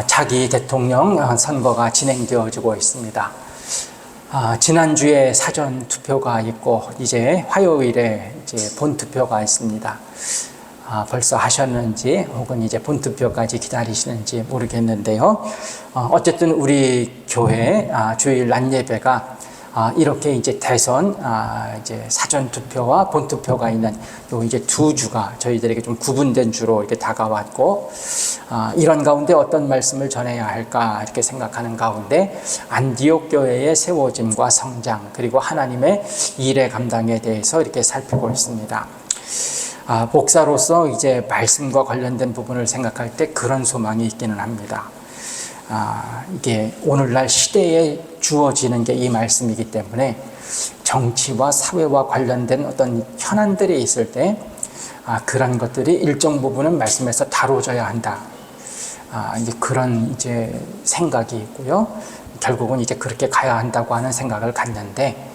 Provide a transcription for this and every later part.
차기 대통령 선거가 진행되어지고 있습니다. 지난주에 사전 투표가 있고 이제 화요일에 이제 본투표가 있습니다. 벌써 하셨는지 혹은 이제 본투표까지 기다리시는지 모르겠는데요. 어쨌든 우리 교회 주일 낮 예배가 이렇게 이제 대선 이제 사전 투표와 본 투표가 있는 요 이제 두 주가 저희들에게 좀 구분된 주로 이렇게 다가왔고, 이런 가운데 어떤 말씀을 전해야 할까 이렇게 생각하는 가운데 안디옥 교회의 세워짐과 성장, 그리고 하나님의 일의 감당에 대해서 이렇게 살피고 있습니다. 목사로서 이제 말씀과 관련된 부분을 생각할 때 그런 소망이 있기는 합니다. 이게 오늘날 시대에 주어지는 게 이 말씀이기 때문에 정치와 사회와 관련된 어떤 현안들이 있을 때 그런 것들이 일정 부분은 말씀에서 다뤄져야 한다. 이제 그런 이제 생각이 있고요. 결국은 이제 그렇게 가야 한다고 하는 생각을 갖는데,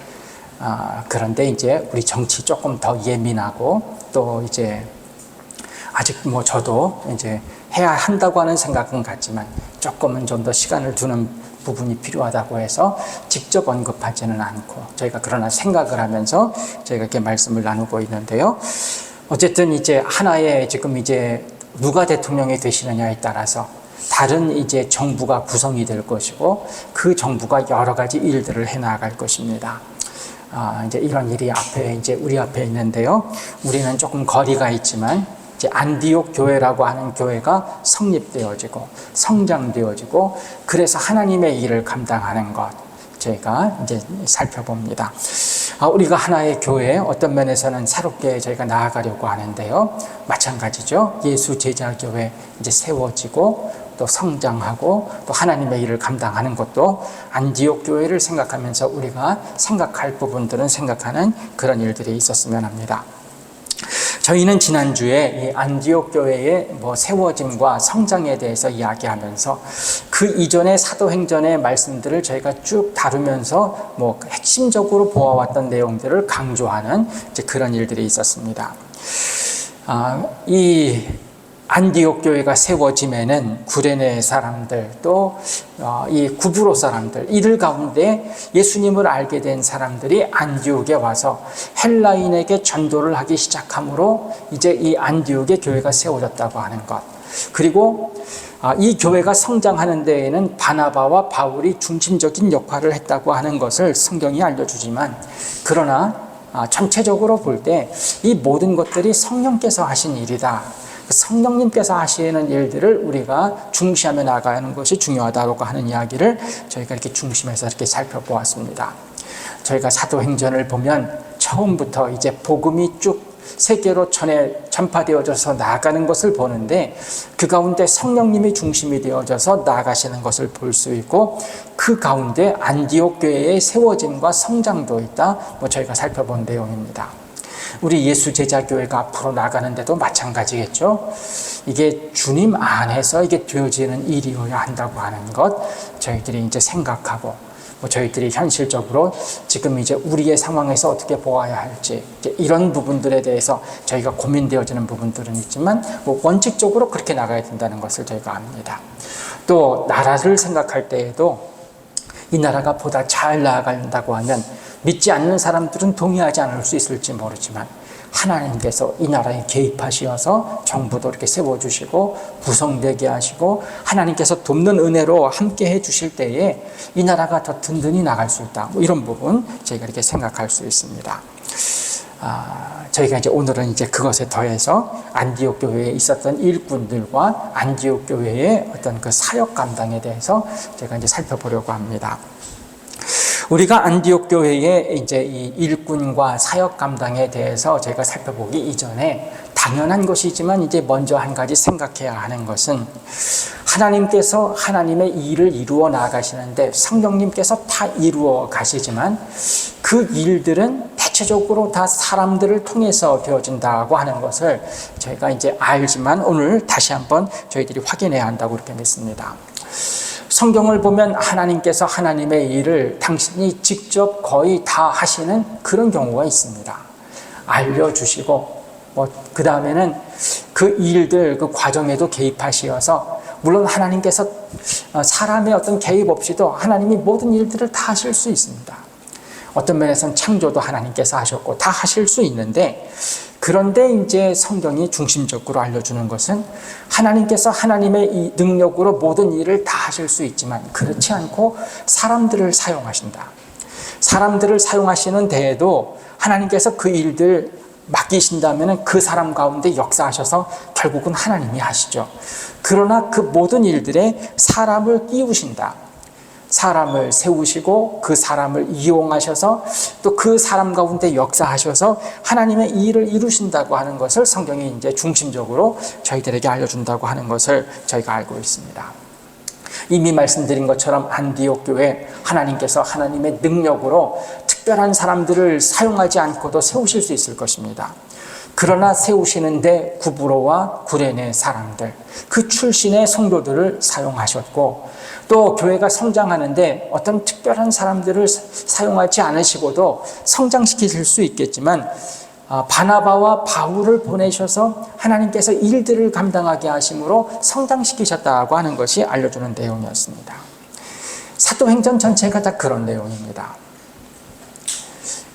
그런데 이제 우리 정치 조금 더 예민하고 또 이제 아직 저도 이제 해야 한다고 하는 생각은 같지만 조금은 좀 더 시간을 두는 부분이 필요하다고 해서 직접 언급하지는 않고 저희가 그러나 생각을 하면서 저희가 이렇게 말씀을 나누고 있는데요. 어쨌든 이제 하나의 지금 이제 누가 대통령이 되시느냐에 따라서 다른 이제 정부가 구성이 될 것이고 그 정부가 여러 가지 일들을 해 나갈 것입니다. 이제 이런 일이 이제 우리 앞에 있는데요. 우리는 조금 거리가 있지만 안디옥 교회라고 하는 교회가 성립되어지고 성장되어지고 그래서 하나님의 일을 감당하는 것, 저희가 이제 살펴봅니다. 우리가 하나의 교회 어떤 면에서는 새롭게 저희가 나아가려고 하는데요. 마찬가지죠. 예수 제자 교회 이제 세워지고 또 성장하고 또 하나님의 일을 감당하는 것도 안디옥 교회를 생각하면서 우리가 생각할 부분들은 생각하는 그런 일들이 있었으면 합니다. 저희는 지난주에 이 안디옥 교회의 세워짐과 성장에 대해서 이야기하면서 그 이전의 사도행전의 말씀들을 저희가 쭉 다루면서 핵심적으로 보아왔던 내용들을 강조하는 이제 그런 일들이 있었습니다. 이 안디옥 교회가 세워짐에는 구레네 사람들 또 이 구브로 사람들, 이들 가운데 예수님을 알게 된 사람들이 안디옥에 와서 헬라인에게 전도를 하기 시작함으로 이제 이 안디옥의 교회가 세워졌다고 하는 것, 그리고 이 교회가 성장하는 데에는 바나바와 바울이 중심적인 역할을 했다고 하는 것을 성경이 알려주지만, 그러나 전체적으로 볼 때 이 모든 것들이 성령께서 하신 일이다. 성령님께서 하시는 일들을 우리가 중시하며 나가는 것이 중요하다고 하는 이야기를 저희가 이렇게 중심에서 이렇게 살펴보았습니다. 저희가 사도행전을 보면 처음부터 이제 복음이 쭉 세계로 전파되어져서 나아가는 것을 보는데, 그 가운데 성령님이 중심이 되어져서 나아가시는 것을 볼 수 있고, 그 가운데 안디옥 교회의 세워짐과 성장도 있다. 저희가 살펴본 내용입니다. 우리 예수 제자 교회가 앞으로 나가는데도 마찬가지겠죠. 이게 주님 안에서 이게 되어지는 일이어야 한다고 하는 것, 저희들이 이제 생각하고 저희들이 현실적으로 지금 이제 우리의 상황에서 어떻게 보아야 할지, 이런 부분들에 대해서 저희가 고민되어지는 부분들은 있지만 원칙적으로 그렇게 나가야 된다는 것을 저희가 압니다. 또 나라를 생각할 때에도 이 나라가 보다 잘 나아간다고 하면 믿지 않는 사람들은 동의하지 않을 수 있을지 모르지만 하나님께서 이 나라에 개입하시어서 정부도 이렇게 세워주시고 구성되게 하시고 하나님께서 돕는 은혜로 함께 해주실 때에 이 나라가 더 든든히 나갈 수 있다. 이런 부분 저희가 이렇게 생각할 수 있습니다. 저희가 이제 오늘은 이제 그것에 더해서 안디옥 교회에 있었던 일꾼들과 안디옥 교회의 어떤 그 사역 감당에 대해서 제가 이제 살펴보려고 합니다. 우리가 안디옥 교회의 이제 이 일꾼과 사역 감당에 대해서 제가 살펴보기 이전에 당연한 것이지만 이제 먼저 한 가지 생각해야 하는 것은, 하나님께서 하나님의 일을 이루어 나가시는데 성령님께서 다 이루어 가시지만 그 일들은 대체적으로 다 사람들을 통해서 되어진다고 하는 것을 저희가 이제 알지만 오늘 다시 한번 저희들이 확인해야 한다고 그렇게 믿습니다. 성경을 보면 하나님께서 하나님의 일을 당신이 직접 거의 다 하시는 그런 경우가 있습니다. 알려주시고 그 다음에는 그 일들, 그 과정에도 개입하시어서 물론 하나님께서 사람의 어떤 개입 없이도 하나님이 모든 일들을 다 하실 수 있습니다. 어떤 면에서는 창조도 하나님께서 하셨고 다 하실 수 있는데, 그런데 이제 성경이 중심적으로 알려주는 것은 하나님께서 하나님의 이 능력으로 모든 일을 다 하실 수 있지만 그렇지 않고 사람들을 사용하신다. 사람들을 사용하시는 데에도 하나님께서 그 일들 맡기신다면 그 사람 가운데 역사하셔서 결국은 하나님이 하시죠. 그러나 그 모든 일들에 사람을 끼우신다. 사람을 세우시고 그 사람을 이용하셔서 또 그 사람 가운데 역사하셔서 하나님의 일을 이루신다고 하는 것을 성경이 이제 중심적으로 저희들에게 알려준다고 하는 것을 저희가 알고 있습니다. 이미 말씀드린 것처럼 안디옥 교회, 하나님께서 하나님의 능력으로 특별한 사람들을 사용하지 않고도 세우실 수 있을 것입니다. 그러나 세우시는데 구브로와 구레네 사람들, 그 출신의 성도들을 사용하셨고, 또 교회가 성장하는데 어떤 특별한 사람들을 사용하지 않으시고도 성장시키실 수 있겠지만 바나바와 바울을 보내셔서 하나님께서 일들을 감당하게 하심으로 성장시키셨다고 하는 것이 알려주는 내용이었습니다. 사도행전 전체가 다 그런 내용입니다.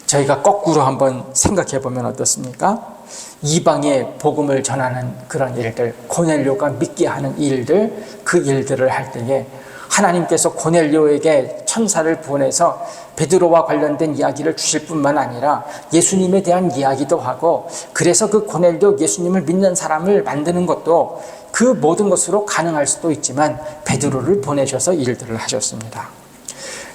저희가 거꾸로 한번 생각해 보면 어떻습니까? 이방에 복음을 전하는 그런 일들, 고넬료가 믿게 하는 일들, 그 일들을 할 때에 하나님께서 고넬료에게 천사를 보내서 베드로와 관련된 이야기를 주실 뿐만 아니라 예수님에 대한 이야기도 하고, 그래서 그 고넬료 예수님을 믿는 사람을 만드는 것도 그 모든 것으로 가능할 수도 있지만 베드로를 보내셔서 일들을 하셨습니다.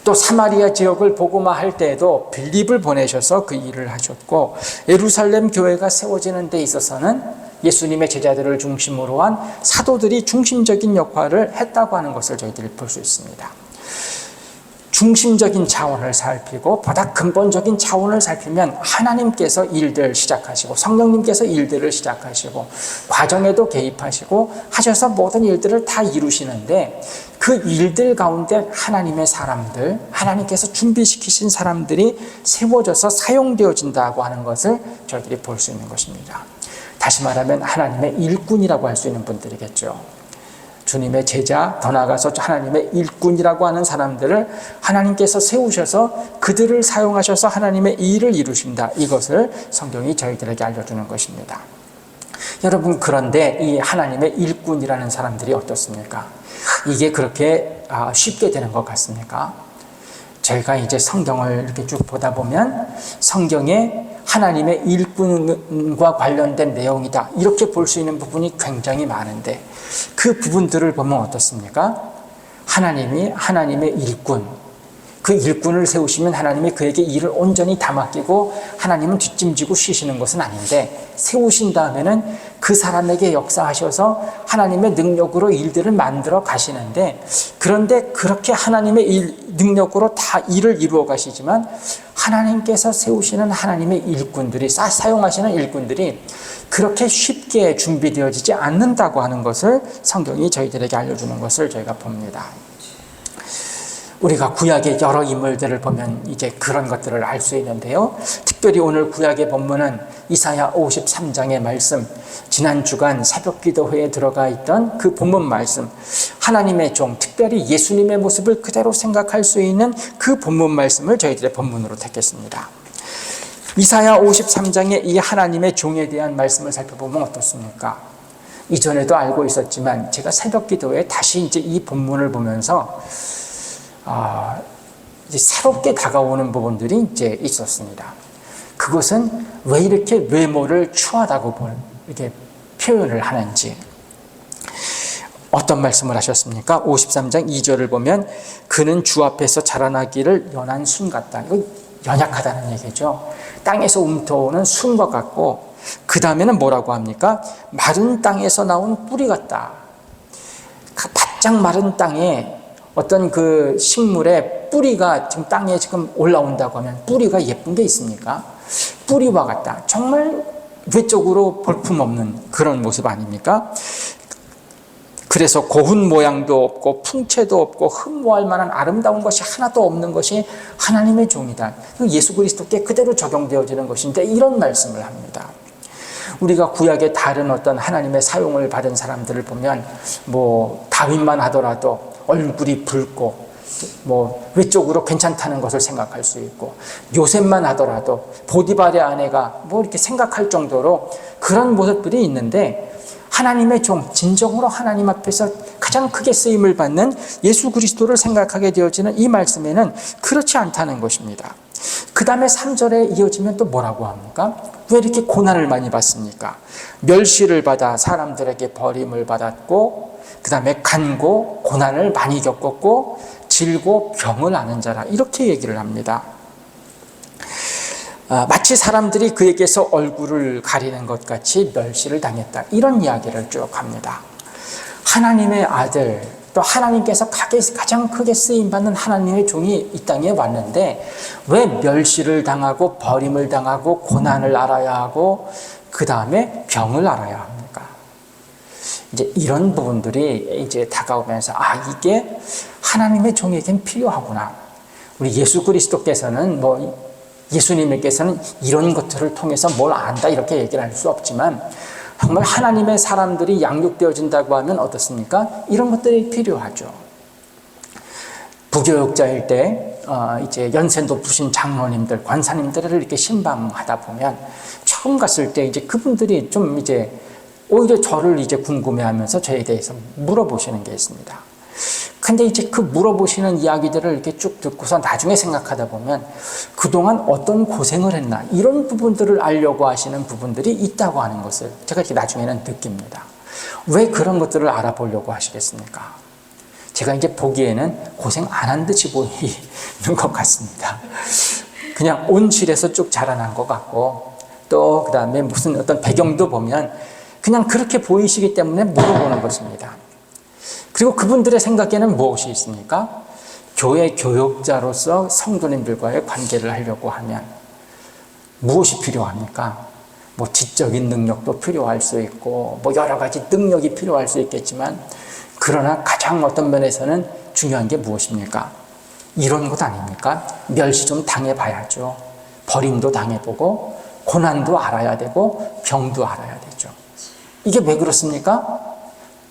또 사마리아 지역을 복음화할 때에도 빌립을 보내셔서 그 일을 하셨고, 예루살렘 교회가 세워지는 데 있어서는 예수님의 제자들을 중심으로 한 사도들이 중심적인 역할을 했다고 하는 것을 저희들이 볼 수 있습니다. 중심적인 차원을 살피고 보다 근본적인 차원을 살피면 하나님께서 일들을 시작하시고 성령님께서 일들을 시작하시고 과정에도 개입하시고 하셔서 모든 일들을 다 이루시는데, 그 일들 가운데 하나님의 사람들, 하나님께서 준비시키신 사람들이 세워져서 사용되어진다고 하는 것을 저희들이 볼 수 있는 것입니다. 다시 말하면 하나님의 일꾼이라고 할 수 있는 분들이겠죠. 주님의 제자, 더 나아가서 하나님의 일꾼이라고 하는 사람들을 하나님께서 세우셔서 그들을 사용하셔서 하나님의 일을 이루신다. 이것을 성경이 저희들에게 알려주는 것입니다. 여러분, 그런데 이 하나님의 일꾼이라는 사람들이 어떻습니까? 이게 그렇게 쉽게 되는 것 같습니까? 저희가 이제 성경을 이렇게 쭉 보다 보면 성경에 하나님의 일꾼과 관련된 내용이다, 이렇게 볼 수 있는 부분이 굉장히 많은데, 그 부분들을 보면 어떻습니까? 하나님이 하나님의 일꾼, 그 일꾼을 세우시면 하나님이 그에게 일을 온전히 다 맡기고 하나님은 뒷짐지고 쉬시는 것은 아닌데, 세우신 다음에는 그 사람에게 역사하셔서 하나님의 능력으로 일들을 만들어 가시는데, 그런데 그렇게 하나님의 능력으로 다 일을 이루어 가시지만 하나님께서 세우시는 하나님의 일꾼들이, 사용하시는 일꾼들이 그렇게 쉽게 준비되어지지 않는다고 하는 것을 성경이 저희들에게 알려주는 것을 저희가 봅니다. 우리가 구약의 여러 인물들을 보면 이제 그런 것들을 알 수 있는데요. 특별히 오늘 구약의 본문은 이사야 53장의 말씀, 지난 주간 새벽 기도회에 들어가 있던 그 본문 말씀, 하나님의 종, 특별히 예수님의 모습을 그대로 생각할 수 있는 그 본문 말씀을 저희들의 본문으로 택했습니다. 이사야 53장의 이 하나님의 종에 대한 말씀을 살펴보면 어떻습니까? 이전에도 알고 있었지만 제가 새벽 기도회에 다시 이제 이 본문을 보면서 이제 새롭게 다가오는 부분들이 이제 있었습니다. 그것은 왜 이렇게 외모를 추하다고 이렇게 표현을 하는지. 어떤 말씀을 하셨습니까? 53장 2절을 보면 그는 주 앞에서 자라나기를 연한 순 같다. 이거 연약하다는 얘기죠. 땅에서 움터오는 순과 같고, 그 다음에는 뭐라고 합니까? 마른 땅에서 나온 뿌리 같다. 바짝 마른 땅에 어떤 그 식물의 뿌리가 지금 땅에 지금 올라온다고 하면 뿌리가 예쁜 게 있습니까? 뿌리와 같다. 정말 외적으로 볼품없는 그런 모습 아닙니까? 그래서 고운 모양도 없고 풍채도 없고 흠모할 만한 아름다운 것이 하나도 없는 것이 하나님의 종이다. 예수 그리스도께 그대로 적용되어지는 것인데 이런 말씀을 합니다. 우리가 구약의 다른 어떤 하나님의 사용을 받은 사람들을 보면 뭐 다윗만 하더라도 얼굴이 붉고 뭐 외적으로 괜찮다는 것을 생각할 수 있고, 요셉만 하더라도 보디발의 아내가 뭐 이렇게 생각할 정도로 그런 모습들이 있는데, 하나님의 종, 진정으로 하나님 앞에서 가장 크게 쓰임을 받는 예수 그리스도를 생각하게 되어지는 이 말씀에는 그렇지 않다는 것입니다. 그 다음에 3절에 이어지면 또 뭐라고 합니까? 왜 이렇게 고난을 많이 받습니까? 멸시를 받아 사람들에게 버림을 받았고, 그 다음에 간고 고난을 많이 겪었고, 질고 병을 앓는 자라, 이렇게 얘기를 합니다. 마치 사람들이 그에게서 얼굴을 가리는 것 같이 멸시를 당했다, 이런 이야기를 쭉 합니다. 하나님의 아들, 또 하나님께서 가장 크게 쓰임받는 하나님의 종이 이 땅에 왔는데 왜 멸시를 당하고 버림을 당하고 고난을 알아야 하고 그 다음에 병을 알아야 합니까? 이제 이런 부분들이 이제 다가오면서 이게 하나님의 종에겐 필요하구나. 우리 예수 그리스도께서는 예수님께서는 이런 것들을 통해서 뭘 안다 이렇게 얘기를 할 수 없지만, 정말 하나님의 사람들이 양육되어진다고 하면 어떻습니까? 이런 것들이 필요하죠. 부교육자일 때 이제 연세 높으신 장로님들, 관사님들을 이렇게 신방하다 보면 처음 갔을 때 이제 그분들이 좀 이제 오히려 저를 이제 궁금해하면서 저에 대해서 물어보시는 게 있습니다. 근데 이제 그 물어보시는 이야기들을 이렇게 쭉 듣고서 나중에 생각하다 보면 그동안 어떤 고생을 했나, 이런 부분들을 알려고 하시는 부분들이 있다고 하는 것을 제가 이렇게 나중에는 느낍니다. 왜 그런 것들을 알아보려고 하시겠습니까? 제가 이제 보기에는 고생 안 한 듯이 보이는 것 같습니다. 그냥 온실에서 쭉 자라난 것 같고, 또 그 다음에 무슨 어떤 배경도 보면 그냥 그렇게 보이시기 때문에 물어보는 것입니다. 그리고 그분들의 생각에는 무엇이 있습니까? 교회 교육자로서 성도님들과의 관계를 하려고 하면 무엇이 필요합니까? 뭐 지적인 능력도 필요할 수 있고, 뭐 여러 가지 능력이 필요할 수 있겠지만, 그러나 가장 어떤 면에서는 중요한 게 무엇입니까? 이런 것 아닙니까? 멸시 좀 당해봐야죠. 버림도 당해보고, 고난도 알아야 되고, 병도 알아야 되죠. 이게 왜 그렇습니까?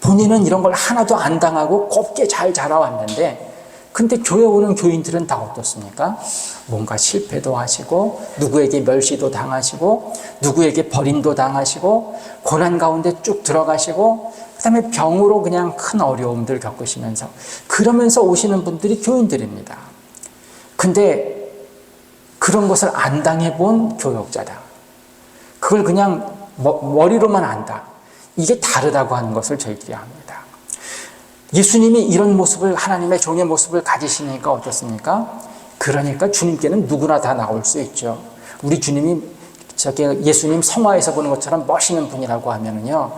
본인은 이런 걸 하나도 안 당하고 곱게 잘 자라왔는데, 근데 교회 오는 교인들은 다 어떻습니까? 뭔가 실패도 하시고, 누구에게 멸시도 당하시고, 누구에게 버림도 당하시고, 고난 가운데 쭉 들어가시고, 그 다음에 병으로 그냥 큰 어려움들 겪으시면서, 그러면서 오시는 분들이 교인들입니다. 근데 그런 것을 안 당해본 교역자다. 그걸 그냥 머리로만 안다. 이게 다르다고 하는 것을 저희들이 합니다. 예수님이 이런 모습을, 하나님의 종의 모습을 가지시니까 어떻습니까? 그러니까 주님께는 누구나 다 나올 수 있죠. 우리 주님이 예수님 성화에서 보는 것처럼 멋있는 분이라고 하면은요,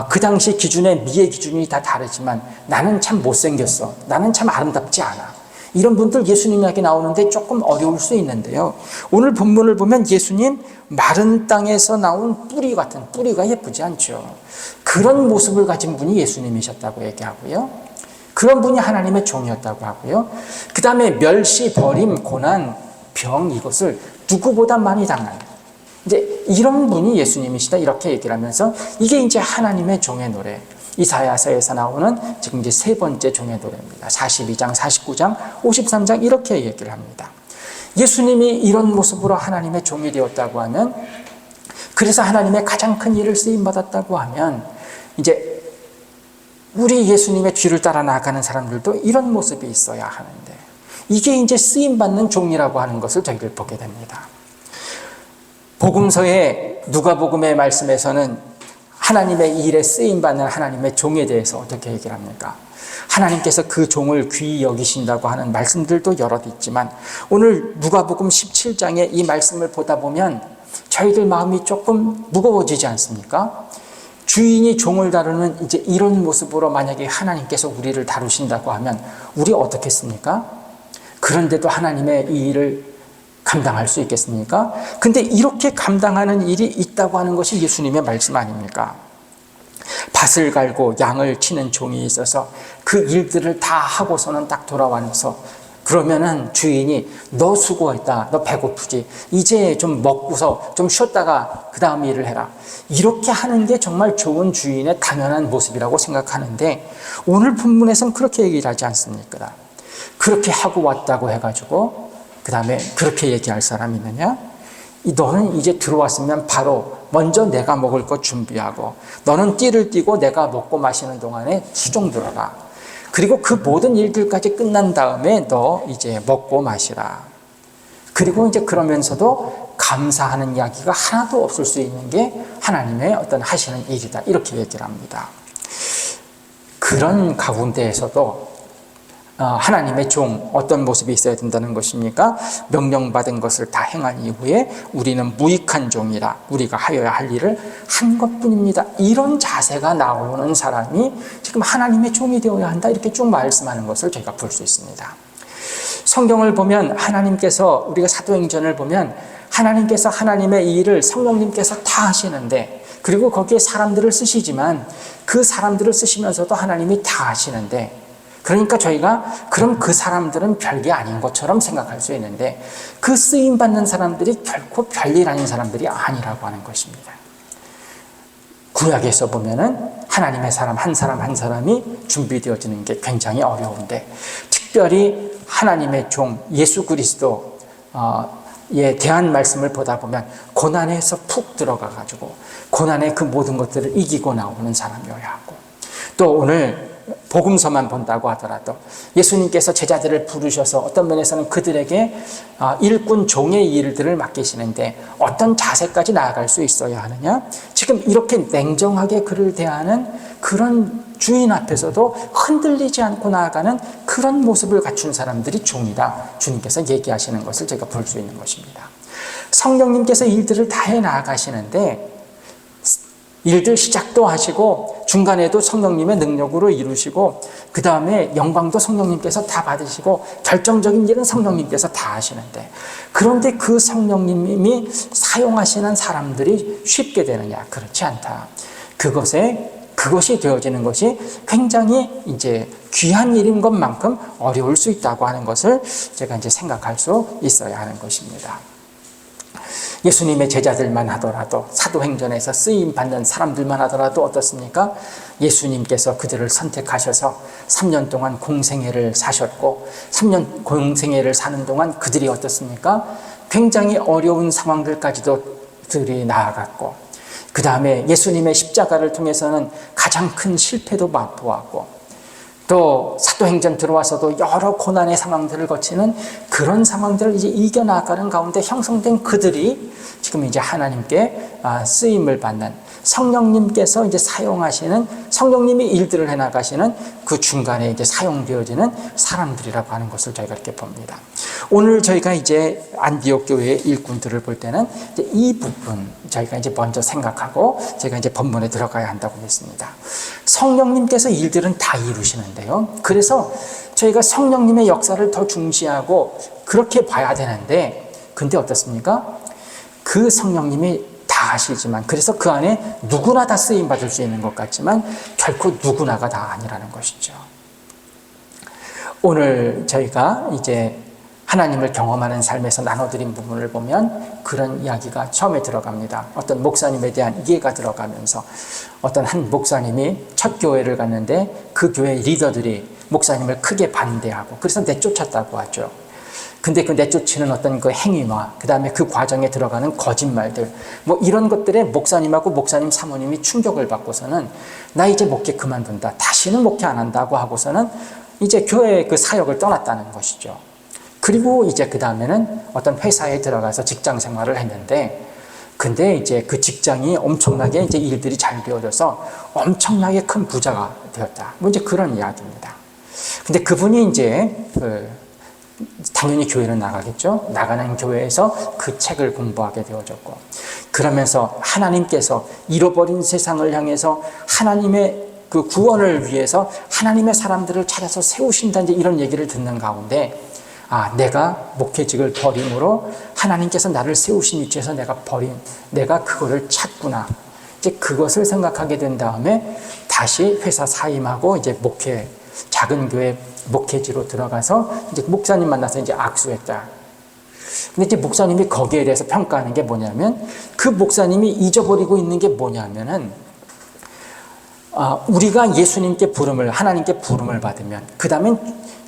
그 당시 기준에 미의 기준이 다 다르지만 나는 참 못생겼어, 나는 참 아름답지 않아, 이런 분들 예수님에게 나오는데 조금 어려울 수 있는데요, 오늘 본문을 보면 예수님 마른 땅에서 나온 뿌리 같은, 뿌리가 예쁘지 않죠. 그런 모습을 가진 분이 예수님이셨다고 얘기하고요, 그런 분이 하나님의 종이었다고 하고요, 그 다음에 멸시, 버림, 고난, 병, 이것을 누구보다 많이 당한 이제 이런 분이 예수님이시다, 이렇게 얘기를 하면서 이게 이제 하나님의 종의 노래, 이사야서에서 나오는 지금 이제 세 번째 종의 노래입니다. 42장, 49장, 53장 이렇게 얘기를 합니다. 예수님이 이런 모습으로 하나님의 종이 되었다고 하면, 그래서 하나님의 가장 큰 일을 쓰임받았다고 하면, 이제 우리 예수님의 뒤를 따라 나아가는 사람들도 이런 모습이 있어야 하는데, 이게 이제 쓰임받는 종이라고 하는 것을 저희들 보게 됩니다. 복음서의 누가복음의 말씀에서는 하나님의 일에 쓰임받는 하나님의 종에 대해서 어떻게 얘기를 합니까? 하나님께서 그 종을 귀히 여기신다고 하는 말씀들도 여럿 있지만, 오늘 누가복음 17장의 이 말씀을 보다 보면 저희들 마음이 조금 무거워지지 않습니까? 주인이 종을 다루는 이제 이런 모습으로 만약에 하나님께서 우리를 다루신다고 하면 우리 어떻겠습니까? 그런데도 하나님의 이 일을 감당할 수 있겠습니까? 근데 이렇게 감당하는 일이 있다고 하는 것이 예수님의 말씀 아닙니까? 밭을 갈고 양을 치는 종이 있어서 그 일들을 다 하고서는 딱 돌아와서 그러면은 주인이 너 수고했다. 너 배고프지. 이제 좀 먹고서 좀 쉬었다가 그 다음 일을 해라. 이렇게 하는 게 정말 좋은 주인의 당연한 모습이라고 생각하는데 오늘 본문에서는 그렇게 얘기를 하지 않습니까? 그렇게 하고 왔다고 해가지고 그 다음에 그렇게 얘기할 사람이 있느냐? 너는 이제 들어왔으면 바로 먼저 내가 먹을 것 준비하고 너는 띠를 띠고 내가 먹고 마시는 동안에 수종 들어라. 그리고 그 모든 일들까지 끝난 다음에 너 이제 먹고 마시라. 그리고 이제 그러면서도 감사하는 이야기가 하나도 없을 수 있는 게 하나님의 어떤 하시는 일이다. 이렇게 얘기를 합니다. 그런 가운데에서도 하나님의 종 어떤 모습이 있어야 된다는 것입니까? 명령받은 것을 다 행한 이후에 우리는 무익한 종이라 우리가 하여야 할 일을 한 것뿐입니다. 이런 자세가 나오는 사람이 지금 하나님의 종이 되어야 한다 이렇게 쭉 말씀하는 것을 저희가 볼 수 있습니다. 성경을 보면 하나님께서 우리가 사도행전을 보면 하나님께서 하나님의 일을 성령님께서 다 하시는데 그리고 거기에 사람들을 쓰시지만 그 사람들을 쓰시면서도 하나님이 다 하시는데 그러니까 저희가 그럼 그 사람들은 별게 아닌 것처럼 생각할 수 있는데 그 쓰임받는 사람들이 결코 별일 아닌 사람들이 아니라고 하는 것입니다. 구약에서 보면은 하나님의 사람 한 사람이 준비되어지는 게 굉장히 어려운데 특별히 하나님의 종 예수 그리스도에 대한 말씀을 보다 보면 고난에서 푹 들어가가지고 고난의 그 모든 것들을 이기고 나오는 사람이어야 하고 또 오늘 복음서만 본다고 하더라도 예수님께서 제자들을 부르셔서 어떤 면에서는 그들에게 일꾼 종의 일들을 맡기시는데 어떤 자세까지 나아갈 수 있어야 하느냐? 지금 이렇게 냉정하게 그를 대하는 그런 주인 앞에서도 흔들리지 않고 나아가는 그런 모습을 갖춘 사람들이 종이다. 주님께서 얘기하시는 것을 제가 볼 수 있는 것입니다. 성령님께서 일들을 다 해 나아가시는데 일들 시작도 하시고 중간에도 성령님의 능력으로 이루시고 그 다음에 영광도 성령님께서 다 받으시고 결정적인 일은 성령님께서 다 하시는데 그런데 그 성령님이 사용하시는 사람들이 쉽게 되느냐? 그렇지 않다. 그것이 되어지는 것이 굉장히 이제 귀한 일인 것만큼 어려울 수 있다고 하는 것을 제가 이제 생각할 수 있어야 하는 것입니다. 예수님의 제자들만 하더라도 사도행전에서 쓰임받는 사람들만 하더라도 어떻습니까? 예수님께서 그들을 선택하셔서 3년 동안 공생애를 사셨고 3년 공생애를 사는 동안 그들이 어떻습니까? 굉장히 어려운 상황들까지도 그들이 나아갔고 그 다음에 예수님의 십자가를 통해서는 가장 큰 실패도 맛보았고 또 사도행전 들어와서도 여러 고난의 상황들을 거치는 그런 상황들을 이제 이겨나가는 가운데 형성된 그들이 지금 이제 하나님께 쓰임을 받는 성령님께서 이제 사용하시는 성령님이 일들을 해나가시는 그 중간에 이제 사용되어지는 사람들이라고 하는 것을 저희가 이렇게 봅니다. 오늘 저희가 이제 안디옥 교회의 일꾼들을 볼 때는 이제 이 부분 저희가 이제 먼저 생각하고 제가 이제 본문에 들어가야 한다고 했습니다. 성령님께서 일들은 다 이루시는데요. 그래서 저희가 성령님의 역사를 더 중시하고 그렇게 봐야 되는데 근데 어떻습니까? 그 성령님이 다 하시지만 그래서 그 안에 누구나 다 쓰임받을 수 있는 것 같지만 결코 누구나가 다 아니라는 것이죠. 오늘 저희가 이제 하나님을 경험하는 삶에서 나눠드린 부분을 보면 그런 이야기가 처음에 들어갑니다. 어떤 목사님에 대한 이해가 들어가면서 어떤 한 목사님이 첫 교회를 갔는데 그 교회 리더들이 목사님을 크게 반대하고 그래서 내쫓았다고 하죠. 근데 그 내쫓는 어떤 그 행위와 그 다음에 그 과정에 들어가는 거짓말들 뭐 이런 것들에 목사님하고 목사님 사모님이 충격을 받고서는 나 이제 목회 그만둔다. 다시는 목회 안 한다고 하고서는 이제 교회의 그 사역을 떠났다는 것이죠. 그리고 이제 그 다음에는 어떤 회사에 들어가서 직장 생활을 했는데 근데 이제 그 직장이 엄청나게 이제 일들이 잘 되어져서 엄청나게 큰 부자가 되었다. 뭐 이제 그런 이야기입니다. 근데 그분이 이제 당연히 교회는 나가겠죠. 나가는 교회에서 그 책을 공부하게 되어졌고 그러면서 하나님께서 잃어버린 세상을 향해서 하나님의 그 구원을 위해서 하나님의 사람들을 찾아서 세우신다 이제 이런 얘기를 듣는 가운데 내가 목회직을 버림으로 하나님께서 나를 세우신 위치에서 내가 그거를 찾구나. 이제 그것을 생각하게 된 다음에 다시 회사 사임하고 이제 목회 작은 교회 목회지로 들어가서 이제 목사님 만나서 이제 악수했다. 근데 이제 목사님이 거기에 대해서 평가하는 게 뭐냐면, 그 목사님이 잊어버리고 있는 게 뭐냐면은, 우리가 예수님께 부름을, 하나님께 부름을 받으면, 그 다음에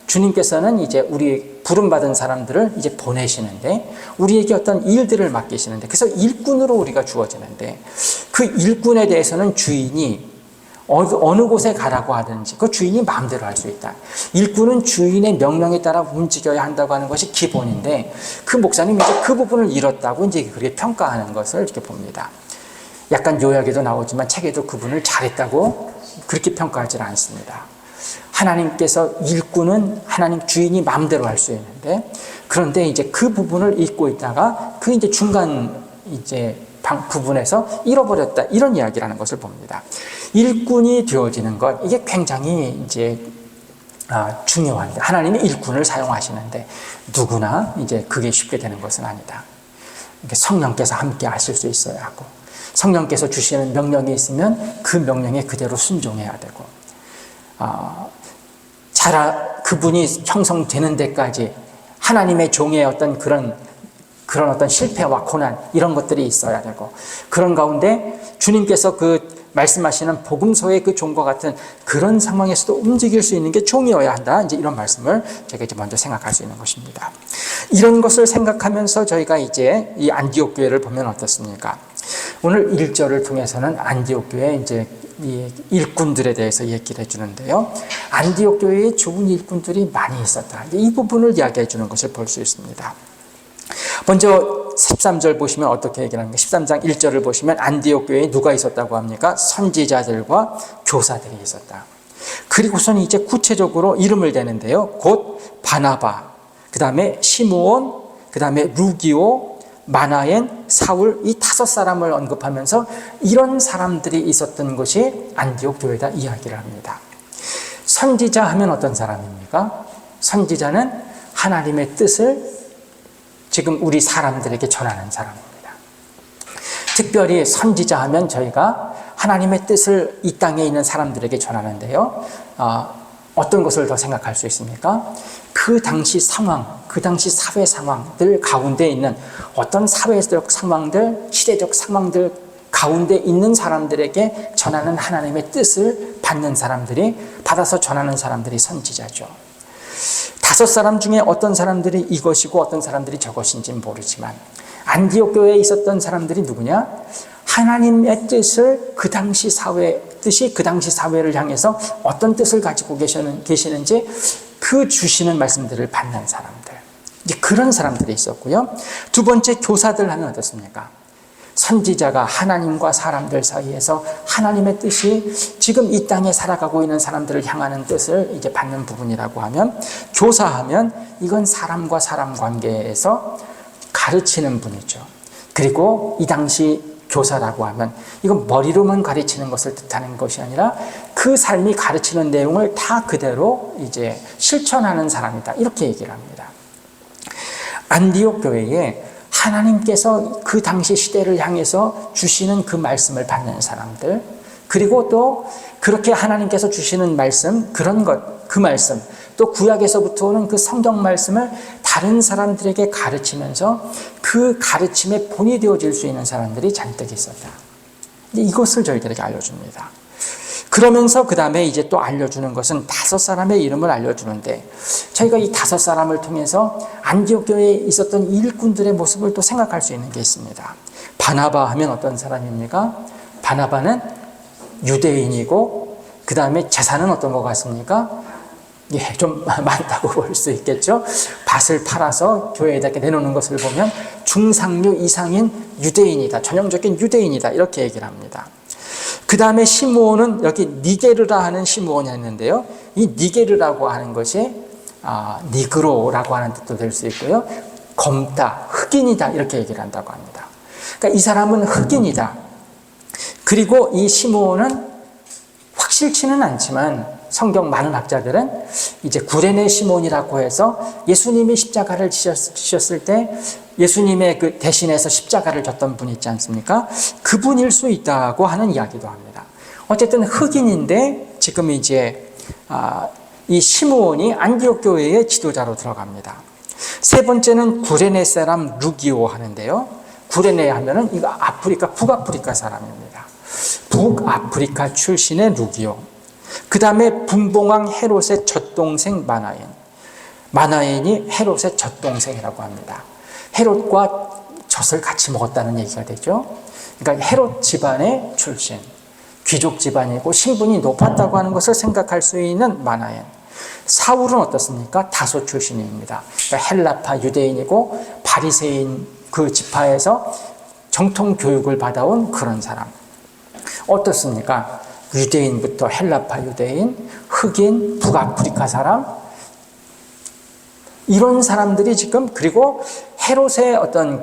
주님께서는 이제 우리 부름받은 사람들을 이제 보내시는데, 우리에게 어떤 일들을 맡기시는데, 그래서 일꾼으로 우리가 주어지는데, 그 일꾼에 대해서는 주인이 어느 곳에 가라고 하든지 그 주인이 마음대로 할 수 있다. 일꾼은 주인의 명령에 따라 움직여야 한다고 하는 것이 기본인데, 그 목사님이 이제 그 부분을 잃었다고 이제 그렇게 평가하는 것을 이렇게 봅니다. 약간 요약에도 나오지만 책에도 그분을 잘했다고 그렇게 평가하지 않습니다. 하나님께서 일꾼은 하나님 주인이 마음대로 할 수 있는데, 그런데 이제 그 부분을 잊고 있다가 그 이제 중간 이제 부분에서 잃어버렸다, 이런 이야기라는 것을 봅니다. 일꾼이 되어지는 것, 이게 굉장히 이제 중요합니다. 하나님이 일꾼을 사용하시는데 누구나 이제 그게 쉽게 되는 것은 아니다. 성령께서 함께 하실 수 있어야 하고, 성령께서 주시는 명령이 있으면 그 명령에 그대로 순종해야 되고, 그분이 형성되는 데까지 하나님의 종의 어떤 그런 어떤 실패와 고난, 이런 것들이 있어야 되고, 그런 가운데 주님께서 그 말씀하시는 복음서의 그 종과 같은 그런 상황에서도 움직일 수 있는 게 종이어야 한다. 이제 이런 말씀을 제가 이제 먼저 생각할 수 있는 것입니다. 이런 것을 생각하면서 저희가 이제 이 안디옥 교회를 보면 어떻습니까? 오늘 1절을 통해서는 안디옥 교회 이제 이 일꾼들에 대해서 얘기를 해주는데요. 안디옥 교회에 좋은 일꾼들이 많이 있었다. 이 부분을 이야기해 주는 것을 볼 수 있습니다. 먼저 13절 보시면 어떻게 얘기하는가? 13장 1절을 보시면 안디옥 교회에 누가 있었다고 합니까? 선지자들과 교사들이 있었다. 그리고선 이제 구체적으로 이름을 대는데요. 곧 바나바, 그 다음에 시므온, 그 다음에 루기오, 마나엔, 사울, 이 5사람을 언급하면서 이런 사람들이 있었던 것이 안디옥 교회다 이야기를 합니다. 선지자 하면 어떤 사람입니까? 선지자는 하나님의 뜻을 지금 우리 사람들에게 전하는 사람입니다. 특별히 선지자 하면 저희가 하나님의 뜻을 이 땅에 있는 사람들에게 전하는데요. 어떤 것을 더 생각할 수 있습니까? 그 당시 상황, 그 당시 사회 상황들 가운데 있는 어떤 사회적 상황들, 시대적 상황들 가운데 있는 사람들에게 전하는 하나님의 뜻을 받는 사람들이, 받아서 전하는 사람들이 선지자죠. 5사람 중에 어떤 사람들이 이것이고 어떤 사람들이 저것인지는 모르지만, 안디옥 교회에 있었던 사람들이 누구냐? 하나님의 뜻을 그 당시 뜻이 그 당시 사회를 향해서 어떤 뜻을 가지고 계시는지 그 주시는 말씀들을 받는 사람들, 이제 그런 사람들이 있었고요. 두 번째, 교사들 하면 어떻습니까? 선지자가 하나님과 사람들 사이에서 하나님의 뜻이 지금 이 땅에 살아가고 있는 사람들을 향하는 뜻을 이제 받는 부분이라고 하면, 교사하면 이건 사람과 사람 관계에서 가르치는 분이죠. 그리고 이 당시 교사라고 하면 이건 머리로만 가르치는 것을 뜻하는 것이 아니라 그 삶이 가르치는 내용을 다 그대로 이제 실천하는 사람이다, 이렇게 얘기를 합니다. 안디옥 교회에 하나님께서 그 당시 시대를 향해서 주시는 그 말씀을 받는 사람들, 그리고 또 그렇게 하나님께서 주시는 말씀, 그런 것, 그 말씀, 또 구약에서부터 오는 그 성경 말씀을 다른 사람들에게 가르치면서 그 가르침의 본이 되어질 수 있는 사람들이 잔뜩 있었다. 이것을 저희들에게 알려줍니다. 그러면서 그 다음에 이제 또 알려주는 것은 5사람의 이름을 알려주는데, 저희가 이 5사람을 통해서 안디옥 교회에 있었던 일꾼들의 모습을 또 생각할 수 있는 게 있습니다. 바나바 하면 어떤 사람입니까? 바나바는 유대인이고, 그 다음에 재산은 어떤 것 같습니까? 예, 좀 많다고 볼 수 있겠죠. 밭을 팔아서 교회에다 내놓는 것을 보면 중상류 이상인 유대인이다, 전형적인 유대인이다, 이렇게 얘기를 합니다. 그 다음에 시므온은 여기 니게르라 하는 시므온이 있는데요. 이 니게르라고 하는 것이 니그로라고 하는 뜻도 될 수 있고요. 검다, 흑인이다, 이렇게 얘기를 한다고 합니다. 그러니까 이 사람은 흑인이다. 그리고 이 시므온은 확실치는 않지만 성경 많은 학자들은 이제 구레네 시몬이라고 해서 예수님이 십자가를 지셨을 때 예수님의 그 대신해서 십자가를 졌던 분 있지 않습니까? 그분일 수 있다고 하는 이야기도 합니다. 어쨌든 흑인인데 지금 이제 이 시므온이 안디옥 교회의 지도자로 들어갑니다. 세 번째는 구레네 사람 루기오 하는데요. 구레네 하면은 이거 아프리카, 북아프리카 사람입니다. 북아프리카 출신의 루기오. 그 다음에 분봉왕 헤롯의 젖동생 마나엔. 마나엔이 헤롯의 젖동생이라고 합니다. 헤롯과 젖을 같이 먹었다는 얘기가 되죠. 그러니까 헤롯 집안의 출신, 귀족 집안이고 신분이 높았다고 하는 것을 생각할 수 있는 마나엔. 사울은 어떻습니까? 다소 출신입니다. 그러니까 헬라파 유대인이고 바리새인 그 지파에서 정통 교육을 받아온 그런 사람. 어떻습니까? 유대인부터 헬라파 유대인, 흑인, 북아프리카 사람, 이런 사람들이 지금, 그리고 헤롯의 어떤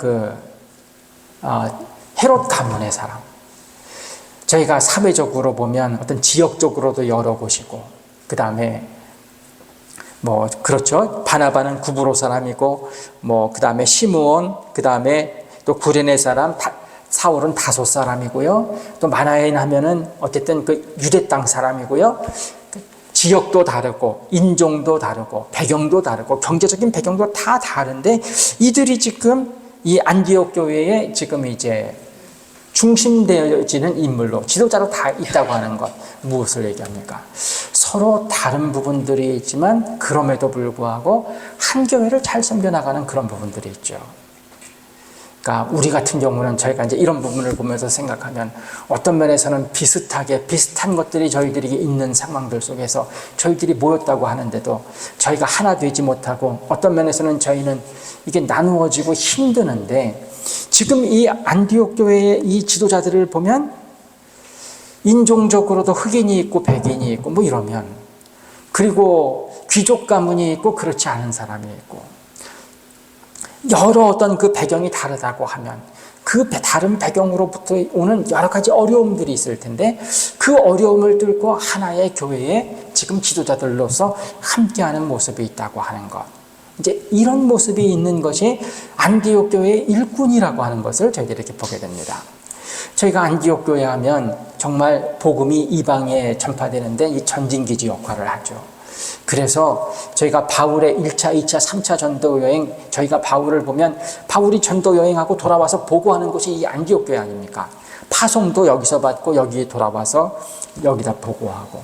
헤롯 가문의 사람. 저희가 사회적으로 보면 어떤 지역적으로도 여러 곳이고, 그 다음에 그렇죠. 바나바는 구브로 사람이고, 그 다음에 시므온, 그 다음에 또 구레네 사람, 사울은 다소 사람이고요. 또 마나엔 하면은 어쨌든 그 유대 땅 사람이고요. 지역도 다르고, 인종도 다르고, 배경도 다르고, 경제적인 배경도 다 다른데, 이들이 지금 이 안디옥 교회에 지금 이제 중심되어지는 인물로, 지도자로 다 있다고 하는 것. 무엇을 얘기합니까? 서로 다른 부분들이 있지만, 그럼에도 불구하고 한 교회를 잘 섬겨나가는 그런 부분들이 있죠. 그러니까 우리 같은 경우는 저희가 이제 이런 부분을 보면서 생각하면 어떤 면에서는 비슷한 것들이 저희들에게 있는 상황들 속에서 저희들이 모였다고 하는데도 저희가 하나 되지 못하고, 어떤 면에서는 저희는 이게 나누어지고 힘드는데, 지금 이 안디옥 교회의 이 지도자들을 보면 인종적으로도 흑인이 있고 백인이 있고 이러면, 그리고 귀족 가문이 있고 그렇지 않은 사람이 있고, 여러 어떤 그 배경이 다르다고 하면 그 다른 배경으로부터 오는 여러 가지 어려움들이 있을 텐데, 그 어려움을 뚫고 하나의 교회에 지금 지도자들로서 함께하는 모습이 있다고 하는 것. 이제 이런 모습이 있는 것이 안디옥 교회의 일꾼이라고 하는 것을 저희들이 이렇게 보게 됩니다. 저희가 안디옥 교회 하면 정말 복음이 이방에 전파되는데 이 전진기지 역할을 하죠. 그래서 저희가 바울의 1차, 2차, 3차 전도 여행, 저희가 바울을 보면 바울이 전도 여행하고 돌아와서 보고하는 곳이 이 안디옥 교회 아닙니까? 파송도 여기서 받고 여기에 돌아와서 여기다 보고하고,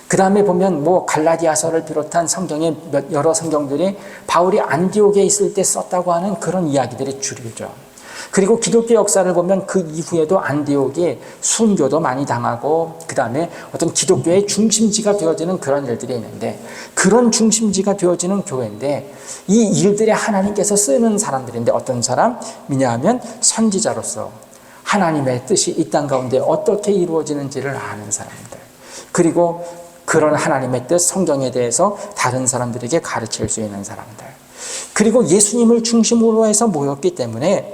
그 다음에 보면 갈라디아서를 비롯한 성경의 여러 성경들이 바울이 안디옥에 있을 때 썼다고 하는 그런 이야기들이 주류죠. 그리고 기독교 역사를 보면 그 이후에도 안디옥이 순교도 많이 당하고, 그 다음에 어떤 기독교의 중심지가 되어지는 그런 일들이 있는데, 그런 중심지가 되어지는 교회인데, 이 일들에 하나님께서 쓰는 사람들인데, 어떤 사람이냐 하면 선지자로서 하나님의 뜻이 이 땅 가운데 어떻게 이루어지는지를 아는 사람들, 그리고 그런 하나님의 뜻, 성경에 대해서 다른 사람들에게 가르칠 수 있는 사람들, 그리고 예수님을 중심으로 해서 모였기 때문에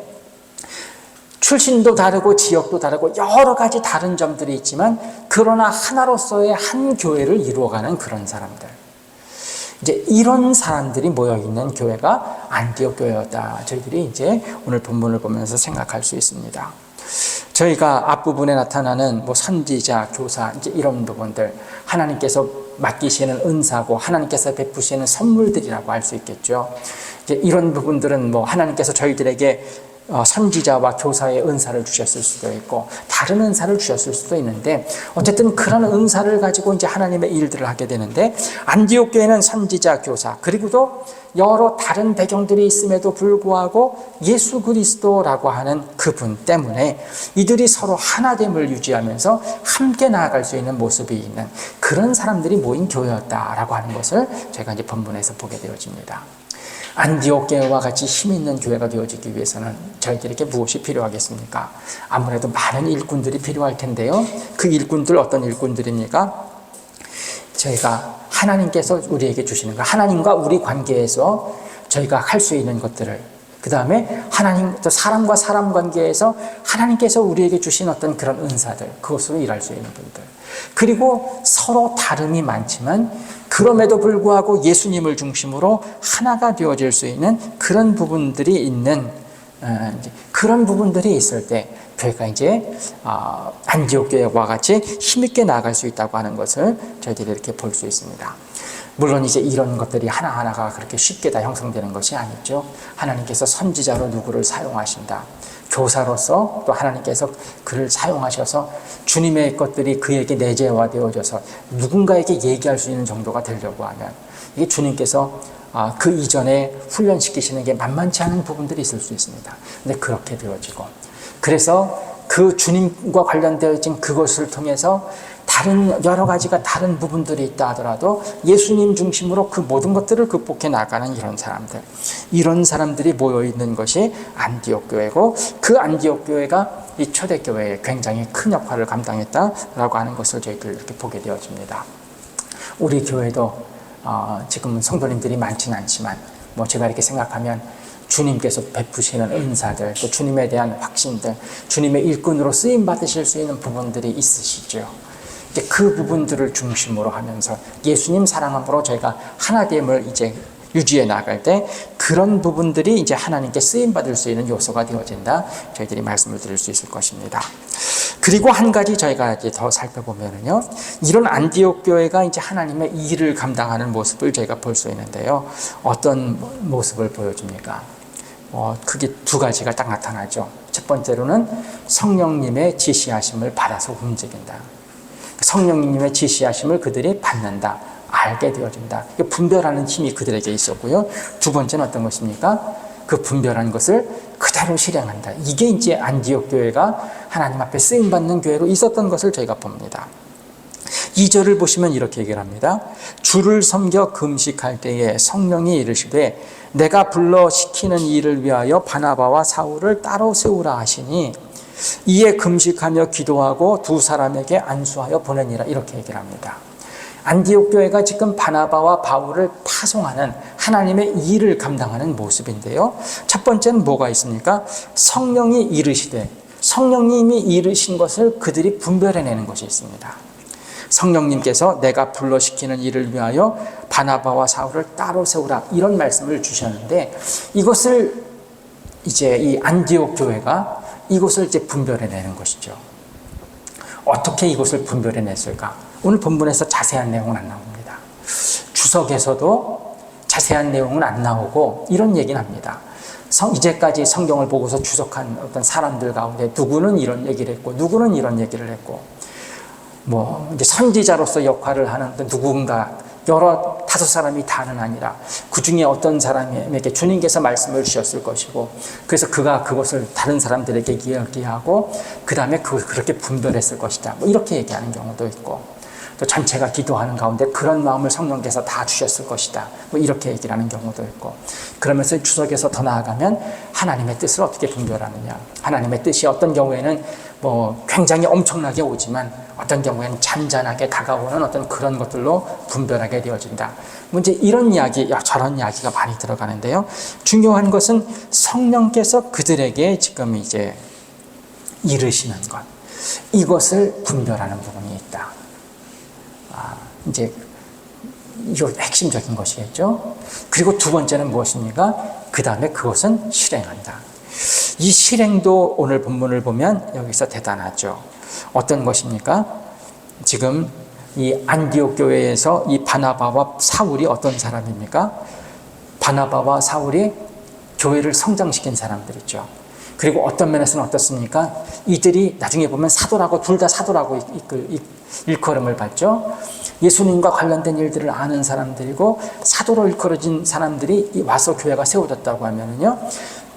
출신도 다르고 지역도 다르고 여러 가지 다른 점들이 있지만, 그러나 하나로서의 한 교회를 이루어가는 그런 사람들. 이제 이런 사람들이 모여있는 교회가 안디옥 교회였다. 저희들이 이제 오늘 본문을 보면서 생각할 수 있습니다. 저희가 앞부분에 나타나는 선지자, 교사, 이제 이런 부분들, 하나님께서 맡기시는 은사고 하나님께서 베푸시는 선물들이라고 할 수 있겠죠. 이제 이런 부분들은 하나님께서 저희들에게 선지자와 교사의 은사를 주셨을 수도 있고 다른 은사를 주셨을 수도 있는데, 어쨌든 그런 은사를 가지고 이제 하나님의 일들을 하게 되는데, 안디옥 교회는 선지자, 교사, 그리고도 여러 다른 배경들이 있음에도 불구하고 예수 그리스도라고 하는 그분 때문에 이들이 서로 하나됨을 유지하면서 함께 나아갈 수 있는 모습이 있는 그런 사람들이 모인 교회였다라고 하는 것을 저희가 이제 본문에서 보게 되어집니다. 안디옥 교회와 같이 힘 있는 교회가 되어지기 위해서는 저희들에게 무엇이 필요하겠습니까? 아무래도 많은 일꾼들이 필요할 텐데요. 그 일꾼들 어떤 일꾼들입니까? 저희가 하나님께서 우리에게 주시는 것, 하나님과 우리 관계에서 저희가 할 수 있는 것들을, 그 다음에 사람과 사람 관계에서 하나님께서 우리에게 주신 어떤 그런 은사들, 그것으로 일할 수 있는 분들, 그리고 서로 다름이 많지만 그럼에도 불구하고 예수님을 중심으로 하나가 되어질 수 있는 그런 부분들이 있는, 그런 부분들이 있을 때 교회가 이제 안디옥 교회와 같이 힘있게 나아갈 수 있다고 하는 것을 저희들이 이렇게 볼 수 있습니다. 물론 이제 이런 것들이 하나하나가 그렇게 쉽게 다 형성되는 것이 아니죠. 하나님께서 선지자로 누구를 사용하신다. 교사로서 또 하나님께서 그를 사용하셔서 주님의 것들이 그에게 내재화되어져서 누군가에게 얘기할 수 있는 정도가 되려고 하면 이게 주님께서 그 이전에 훈련시키시는 게 만만치 않은 부분들이 있을 수 있습니다. 근데 그렇게 되어지고, 그래서 그 주님과 관련되어진 그것을 통해서 다른 여러 가지가 다른 부분들이 있다 하더라도 예수님 중심으로 그 모든 것들을 극복해 나가는 이런 사람들이 모여 있는 것이 안디옥 교회고, 그 안디옥 교회가 이 초대교회에 굉장히 큰 역할을 감당했다라고 하는 것을 저희들 이렇게 보게 되어집니다. 우리 교회도 지금 성도님들이 많지는 않지만 제가 이렇게 생각하면 주님께서 베푸시는 은사들, 또 주님에 대한 확신들, 주님의 일꾼으로 쓰임 받으실 수 있는 부분들이 있으시죠. 이제 그 부분들을 중심으로 하면서 예수님 사랑함으로 저희가 하나됨을 이제 유지해 나갈 때 그런 부분들이 이제 하나님께 쓰임 받을 수 있는 요소가 되어진다. 저희들이 말씀을 드릴 수 있을 것입니다. 그리고 한 가지 저희가 이제 더 살펴보면은요, 이런 안디옥 교회가 이제 하나님의 일을 감당하는 모습을 저희가 볼 수 있는데요. 어떤 모습을 보여줍니까? 크게 두 가지가 딱 나타나죠. 첫 번째로는 성령님의 지시하심을 받아서 움직인다. 성령님의 지시하심을 그들이 받는다, 알게 되어진다. 분별하는 힘이 그들에게 있었고요. 두 번째는 어떤 것입니까? 그 분별한 것을 그대로 실행한다. 이게 이제 안디옥 교회가 하나님 앞에 쓰임받는 교회로 있었던 것을 저희가 봅니다. 2절을 보시면 이렇게 얘기를 합니다. 주를 섬겨 금식할 때에 성령이 이르시되 내가 불러 시키는 일을 위하여 바나바와 사울을 따로 세우라 하시니 이에 금식하며 기도하고 두 사람에게 안수하여 보내니라, 이렇게 얘기를 합니다. 안디옥 교회가 지금 바나바와 바울을 파송하는 하나님의 일을 감당하는 모습인데요. 첫 번째는 뭐가 있습니까? 성령이 이르시되, 성령님이 이르신 것을 그들이 분별해내는 것이 있습니다. 성령님께서 내가 불러시키는 일을 위하여 바나바와 사울을 따로 세우라, 이런 말씀을 주셨는데, 이것을 이제 이 안디옥 교회가 이것을 이제 분별해내는 것이죠. 어떻게 이것을 분별해냈을까? 오늘 본문에서 자세한 내용은 안 나옵니다. 주석에서도 자세한 내용은 안 나오고 이런 얘기는 합니다. 이제까지 성경을 보고서 주석한 어떤 사람들 가운데 누구는 이런 얘기를 했고 누구는 이런 얘기를 했고, 이제 선지자로서 역할을 하는 누군가 여러 5사람이 다는 아니라 그 중에 어떤 사람에게 주님께서 말씀을 주셨을 것이고, 그래서 그가 그것을 다른 사람들에게 이야기하고 그 다음에 그렇게 분별했을 것이다, 이렇게 얘기하는 경우도 있고, 또 전체가 기도하는 가운데 그런 마음을 성령께서 다 주셨을 것이다, 이렇게 얘기를 하는 경우도 있고, 그러면서 주석에서 더 나아가면 하나님의 뜻을 어떻게 분별하느냐, 하나님의 뜻이 어떤 경우에는 굉장히 엄청나게 오지만 어떤 경우에는 잔잔하게 다가오는 어떤 그런 것들로 분별하게 되어진다. 이제 이런 이야기, 저런 이야기가 많이 들어가는데요. 중요한 것은 성령께서 그들에게 지금 이제 이르시는 것, 이것을 분별하는 부분이 있다. 이제 이거 핵심적인 것이겠죠. 그리고 두 번째는 무엇입니까? 그 다음에 그것은 실행한다. 이 실행도 오늘 본문을 보면 여기서 대단하죠. 어떤 것입니까? 지금 이 안디옥 교회에서 이 바나바와 사울이 어떤 사람입니까? 바나바와 사울이 교회를 성장시킨 사람들이죠. 그리고 어떤 면에서는 어떻습니까? 이들이 나중에 보면 사도라고, 둘 다 사도라고 일컬음을 받죠. 예수님과 관련된 일들을 아는 사람들이고 사도로 일컬어진 사람들이 와서 교회가 세워졌다고 하면은요,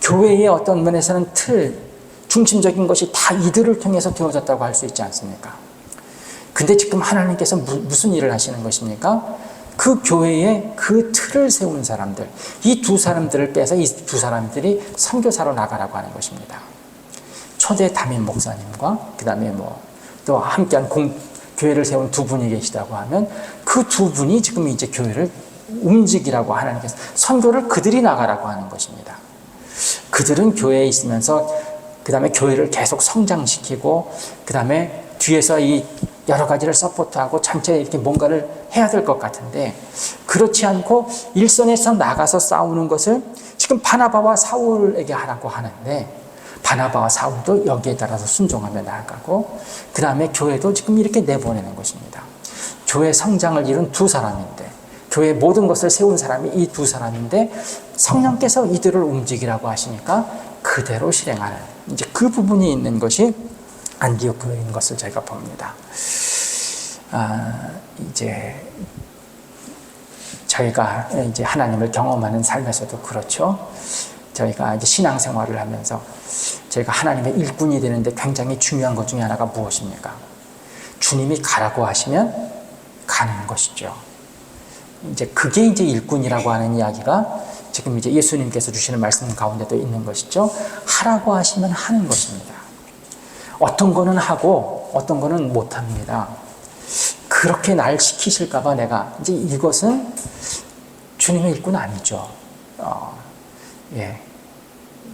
교회의 어떤 면에서는 중심적인 것이 다 이들을 통해서 되어졌다고 할 수 있지 않습니까? 근데 지금 하나님께서 무슨 일을 하시는 것입니까? 그 교회에 그 틀을 세운 사람들, 이 두 사람들을 빼서 이 두 사람들이 선교사로 나가라고 하는 것입니다. 초대 담임 목사님과 그 다음에 또 함께한 교회를 세운 두 분이 계시다고 하면 그 두 분이 지금 이제 교회를 움직이라고 하나님께서 선교를 그들이 나가라고 하는 것입니다. 그들은 교회에 있으면서 그 다음에 교회를 계속 성장시키고 그 다음에 뒤에서 이 여러 가지를 서포트하고 전체 이렇게 뭔가를 해야 될 것 같은데, 그렇지 않고 일선에서 나가서 싸우는 것을 지금 바나바와 사울에게 하라고 하는데, 바나바와 사울도 여기에 따라서 순종하며 나아가고 그 다음에 교회도 지금 이렇게 내보내는 것입니다. 교회 성장을 이룬 두 사람인데 교회 모든 것을 세운 사람이 이 두 사람인데 성령께서 이들을 움직이라고 하시니까 그대로 실행하는 이제 그 부분이 있는 것이 안디옥 교회인 것을 저희가 봅니다. 이제 저희가 이제 하나님을 경험하는 삶에서도 그렇죠. 저희가 이제 신앙생활을 하면서 저희가 하나님의 일꾼이 되는데 굉장히 중요한 것 중에 하나가 무엇입니까? 주님이 가라고 하시면 가는 것이죠. 이제 그게 이제 일꾼이라고 하는 이야기가 지금 이제 예수님께서 주시는 말씀 가운데도 있는 것이죠. 하라고 하시면 하는 것입니다. 어떤 거는 하고 어떤 거는 못 합니다. 그렇게 날 시키실까봐 내가 이제 이것은 주님의 일꾼 아니죠.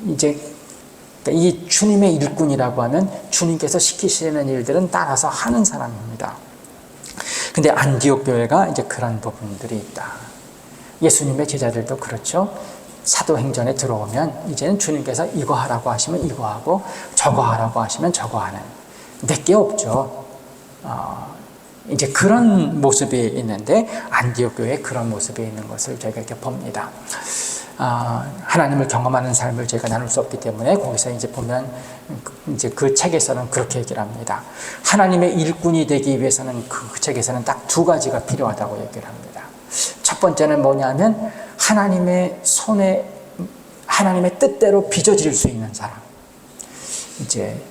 이제 이 주님의 일꾼이라고 하면 주님께서 시키시는 일들은 따라서 하는 사람입니다. 근데 안디옥 교회가 이제 그런 부분들이 있다. 예수님의 제자들도 그렇죠. 사도행전에 들어오면 이제는 주님께서 이거 하라고 하시면 이거 하고 저거 하라고 하시면 저거 하는 내게 없죠. 이제 그런 모습이 있는데 안디옥 교회에 그런 모습이 있는 것을 저희가 이렇게 봅니다. 하나님을 경험하는 삶을 저희가 나눌 수 없기 때문에 거기서 이제 보면 이제 그 책에서는 그렇게 얘기를 합니다. 하나님의 일꾼이 되기 위해서는 그 책에서는 딱 두 가지가 필요하다고 얘기를 합니다. 첫 번째는 뭐냐면 하나님의 손에 하나님의 뜻대로 빚어질 수 있는 사람. 이제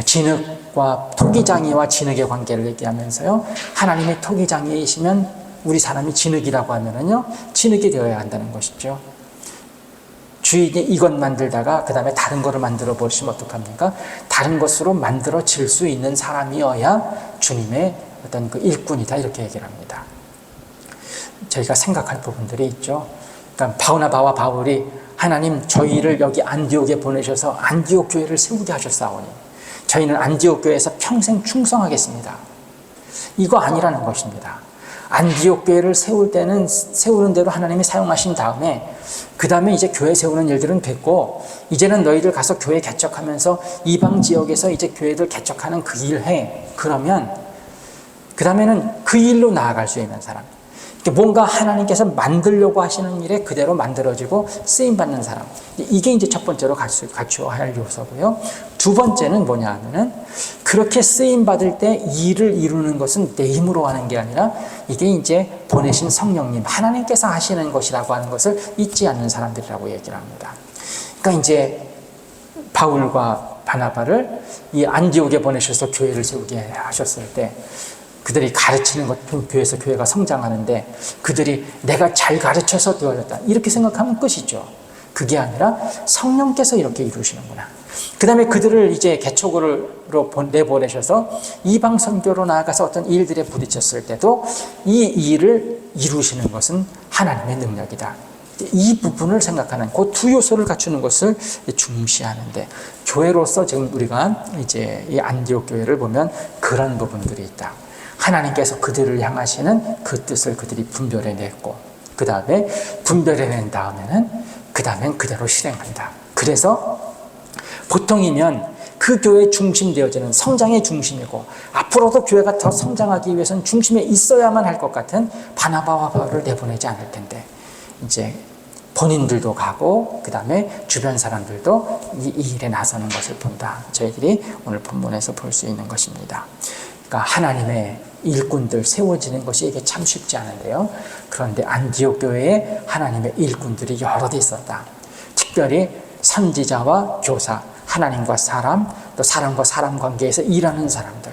진흙과 토기장이와 진흙의 관계를 얘기하면서요. 하나님의 토기장이시면 우리 사람이 진흙이라고 하면은요, 진흙이 되어야 한다는 것이죠. 주인이 이것 만들다가 그 다음에 다른 거를 만들어 버리시면 어떡합니까? 다른 것으로 만들어질 수 있는 사람이어야 주님의 어떤 그 일꾼이다 이렇게 얘기를 합니다. 저희가 생각할 부분들이 있죠. 그러니까 바우나바와 바울이 하나님 저희를 여기 안디옥에 보내셔서 안디옥 교회를 세우게 하셨사오니 저희는 안디옥 교회에서 평생 충성하겠습니다. 이거 아니라는 것입니다. 안디옥 교회를 세울 때는 세우는 대로 하나님이 사용하신 다음에 그 다음에 이제 교회 세우는 일들은 됐고 이제는 너희들 가서 교회 개척하면서 이방 지역에서 이제 교회들 개척하는 그 일 해. 그러면 그 다음에는 그 일로 나아갈 수 있는 사람. 뭔가 하나님께서 만들려고 하시는 일에 그대로 만들어지고 쓰임받는 사람. 이게 이제 첫 번째로 갖추어야 할 요소고요. 두 번째는 뭐냐 하면은 그렇게 쓰임받을 때 일을 이루는 것은 내 힘으로 하는 게 아니라 이게 이제 보내신 성령님, 하나님께서 하시는 것이라고 하는 것을 잊지 않는 사람들이라고 얘기를 합니다. 그러니까 이제 바울과 바나바를 이 안디옥에 보내셔서 교회를 세우게 하셨을 때 그들이 가르치는 것, 교회에서 교회가 성장하는데 그들이 내가 잘 가르쳐서 되어졌다 이렇게 생각하면 끝이죠. 그게 아니라 성령께서 이렇게 이루시는구나. 그 다음에 그들을 이제 개척으로 내보내셔서 이방 선교로 나아가서 어떤 일들에 부딪혔을 때도 이 일을 이루시는 것은 하나님의 능력이다. 이 부분을 생각하는 그 두 요소를 갖추는 것을 중시하는데 교회로서 지금 우리가 이제 이 안디옥 교회를 보면 그런 부분들이 있다. 하나님께서 그들을 향하시는 그 뜻을 그들이 분별해냈고 그 다음에 분별해낸 다음에는 그 다음엔 그대로 실행한다. 그래서 보통이면 그 교회의 중심 되어지는 성장의 중심이고 앞으로도 교회가 더 성장하기 위해서는 중심에 있어야만 할 것 같은 바나바와 바울을 내보내지 않을 텐데 이제 본인들도 가고 그 다음에 주변 사람들도 이 일에 나서는 것을 본다. 저희들이 오늘 본문에서 볼 수 있는 것입니다. 그러니까 하나님의 일꾼들 세워지는 것이 이게 참 쉽지 않은데요. 그런데 안디옥 교회에 하나님의 일꾼들이 여럿 있었다. 특별히 선지자와 교사, 하나님과 사람, 또 사람과 사람 관계에서 일하는 사람들,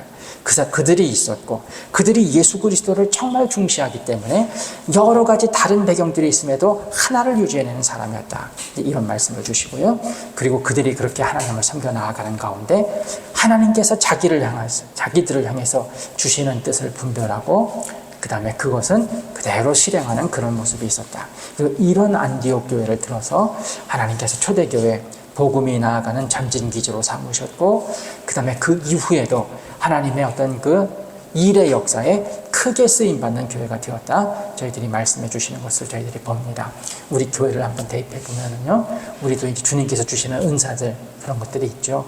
그들이 있었고 그들이 예수 그리스도를 정말 중시하기 때문에 여러 가지 다른 배경들이 있음에도 하나를 유지해내는 사람이었다. 이런 말씀을 주시고요. 그리고 그들이 그렇게 하나님을 섬겨 나아가는 가운데 하나님께서 자기들을 향해서 주시는 뜻을 분별하고 그 다음에 그것은 그대로 실행하는 그런 모습이 있었다. 그리고 이런 안디옥 교회를 들어서 하나님께서 초대교회 복음이 나아가는 전진기지로 삼으셨고 그 다음에 그 이후에도 하나님의 어떤 그 일의 역사에 크게 쓰임받는 교회가 되었다. 저희들이 말씀해 주시는 것을 저희들이 봅니다. 우리 교회를 한번 대입해 보면은요, 우리도 이제 주님께서 주시는 은사들 그런 것들이 있죠.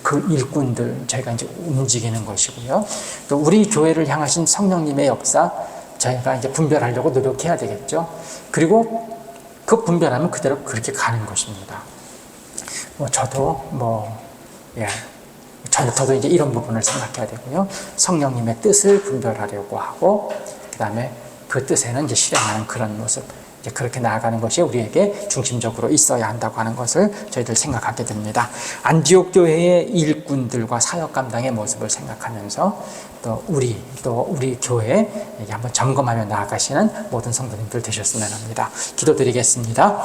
그 일꾼들 저희가 이제 움직이는 것이고요. 또 우리 교회를 향하신 성령님의 역사, 저희가 이제 분별하려고 노력해야 되겠죠. 그리고 그 분별하면 그대로 그렇게 가는 것입니다. 저도 이제 이런 부분을 생각해야 되고요. 성령님의 뜻을 분별하려고 하고, 그 다음에 그 뜻에는 이제 실행하는 그런 모습, 이제 그렇게 나아가는 것이 우리에게 중심적으로 있어야 한다고 하는 것을 저희들 생각하게 됩니다. 안디옥 교회의 일꾼들과 사역 감당의 모습을 생각하면서 또 우리 교회 한번 점검하며 나아가시는 모든 성도님들 되셨으면 합니다. 기도드리겠습니다.